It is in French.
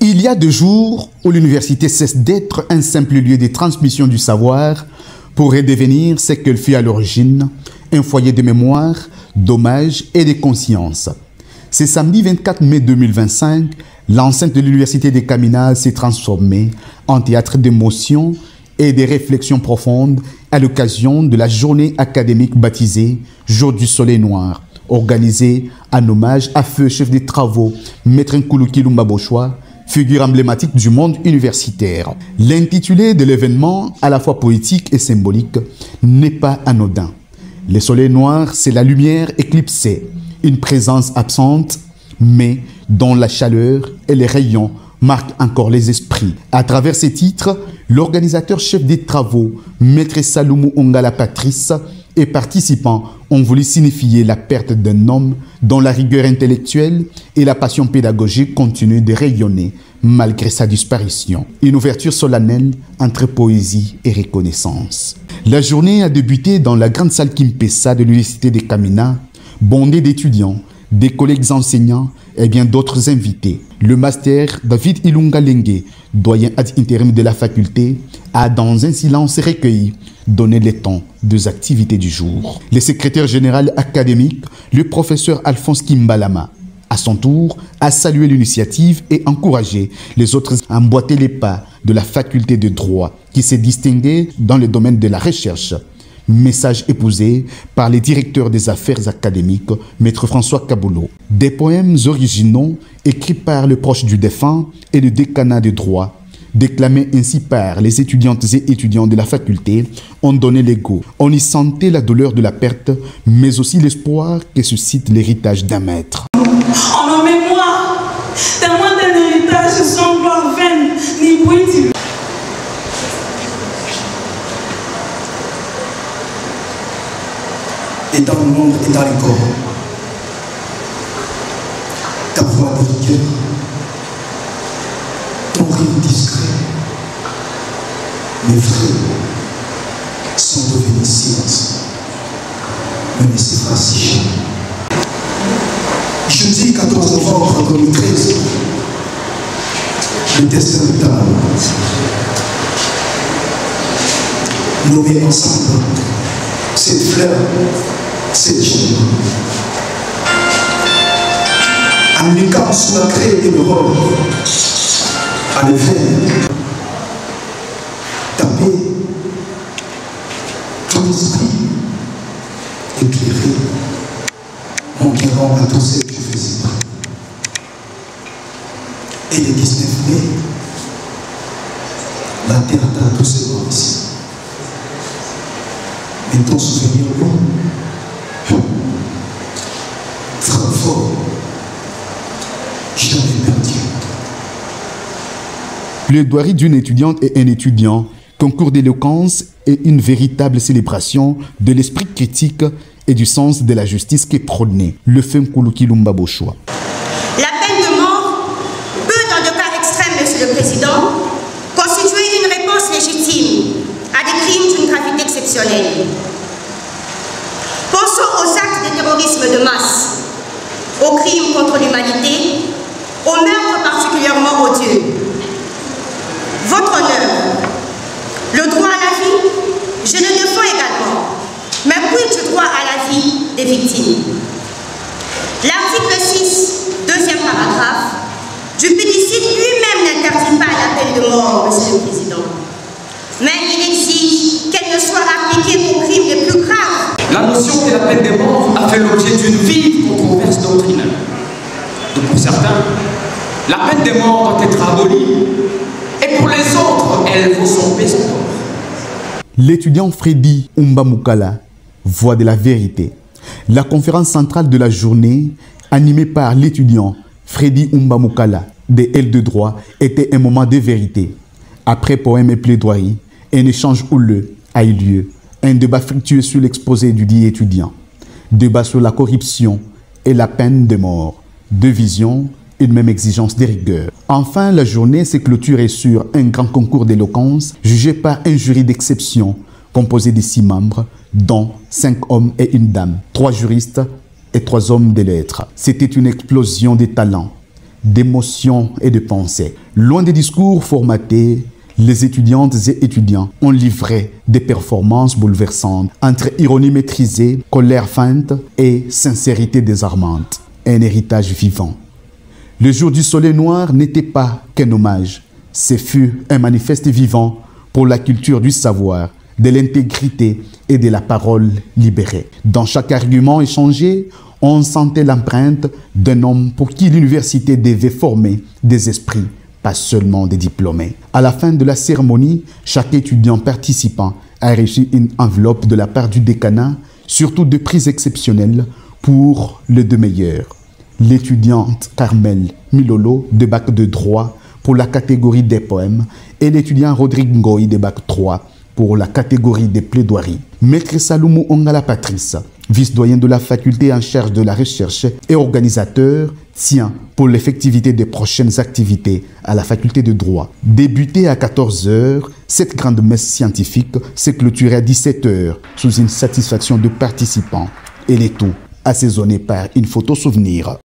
Il y a 2 jours où l'université cesse d'être un simple lieu de transmission du savoir pour redevenir ce qu'elle fut à l'origine, un foyer de mémoire, d'hommage et de conscience. Ce samedi 24 mai 2025, l'enceinte de l'université de Kamina s'est transformée en théâtre d'émotions et de réflexions profondes à l'occasion de la journée académique baptisée Jour du Soleil Noir, organisée en hommage à feu chef des travaux, Maître Nkuluki Lumba Boshwa, figure emblématique du monde universitaire. L'intitulé de l'événement, à la fois poétique et symbolique, n'est pas anodin. Le soleil noir, c'est la lumière éclipsée, une présence absente, mais dont la chaleur et les rayons marquent encore les esprits. À travers ces titres, l'organisateur chef des travaux, Maître Saloumou Ongala Patrice, et participants ont voulu signifier la perte d'un homme dont la rigueur intellectuelle et la passion pédagogique continuent de rayonner malgré sa disparition. Une ouverture solennelle entre poésie et reconnaissance. La journée a débuté dans la grande salle Kimpesa de l'université de Kamina, bondée d'étudiants, des collègues enseignants et bien d'autres invités. Le master David Ilunga Lengue, doyen ad interim de la faculté, a dans un silence recueilli donné le temps des activités du jour. Le secrétaire général académique, le professeur Alphonse Kimbalama, à son tour, a salué l'initiative et encouragé les autres à emboîter les pas de la faculté de droit qui s'est distinguée dans le domaine de la recherche. Message épousé par les directeurs des affaires académiques, Maître François Kaboulou. Des poèmes originaux écrits par le proche du défunt et le décanat de droit, déclamés ainsi par les étudiantes et étudiants de la faculté, ont donné l'égo. On y sentait la douleur de la perte, mais aussi l'espoir que suscite l'héritage d'un maître. En mémoire, témoin d'un héritage sans gloire vaine, ni bruit. Et dans le monde et dans les corps, ta voix de rigueur, ton rire discret, mes frères sont devenus silence. Me laissez pas si cher. Jeudi 14 novembre 2013, le destin de ta maman. Nommés ensemble, cette fleur, cette chaîne. En l'écart sous la craie et le rôle, à l'effet, taper, ton esprit éclairé, montrant à tous ceux qui faisaient preuve. Et le 19 mai, la terre t'a tous ses morts ici. Mais ton souvenir loin, frappe fort, jamais perdu. Plaidoirie d'une étudiante et un étudiant, concours d'éloquence et une véritable célébration de l'esprit critique et du sens de la justice qui prônait le feu Nkuluki Lumba Boshwa. La peine de mort peut, dans de cas extrêmes, Monsieur le Président, constituer une réponse légitime à des crimes d'une gravité exceptionnelle. Pensons aux actes de terrorisme de masse, aux crimes contre l'humanité, aux meurtres particulièrement odieux. Votre honneur, le droit à la vie, je le défends également, mais quid du droit à la vie des victimes? L'article 6, deuxième paragraphe, du pédicide lui-même n'interdit pas la peine de mort, Monsieur le Président. Mais il exige qu'elle ne soit appliquée aux crimes les plus graves. La notion de la peine de mort a fait l'objet d'une vive controverse doctrinale. Pour certains, la peine de mort doit être abolie, et pour les autres, elle vaut son peso d'or. L'étudiant Freddy Umbamukala, voix de la vérité. La conférence centrale de la journée, animée par l'étudiant Freddy Umbamukala des L de droit, était un moment de vérité. Après poème et plaidoirie, un échange houleux a eu lieu. Un débat fructueux sur l'exposé du dit étudiant. Débat sur la corruption et la peine de mort. Deux visions, une même exigence de rigueur. Enfin, la journée s'est clôturée sur un grand concours d'éloquence jugé par un jury d'exception composé de 6 membres, dont 5 hommes et une dame, 3 juristes et 3 hommes de lettres. C'était une explosion des talents, d'émotions et de pensées. Loin des discours formatés, les étudiantes et étudiants ont livré des performances bouleversantes entre ironie maîtrisée, colère feinte et sincérité désarmante. Un héritage vivant. Le jour du soleil noir n'était pas qu'un hommage. Ce fut un manifeste vivant pour la culture du savoir, de l'intégrité et de la parole libérée. Dans chaque argument échangé, on sentait l'empreinte d'un homme pour qui l'université devait former des esprits, pas seulement des diplômés. À la fin de la cérémonie, chaque étudiant participant a reçu une enveloppe de la part du décanat, surtout de prix exceptionnels pour les deux meilleurs. L'étudiante Carmel Milolo de bac de droit pour la catégorie des poèmes et l'étudiant Rodrigue Ngoï de bac 3 pour la catégorie des plaidoiries. Maître Saloumou Ongala Patrice, vice-doyen de la faculté en charge de la recherche et organisateur, tient pour l'effectivité des prochaines activités à la faculté de droit. Débutée à 14 h, cette grande messe scientifique s'est clôturée à 17 h sous une satisfaction de participants et les tout assaisonné par une photo souvenir.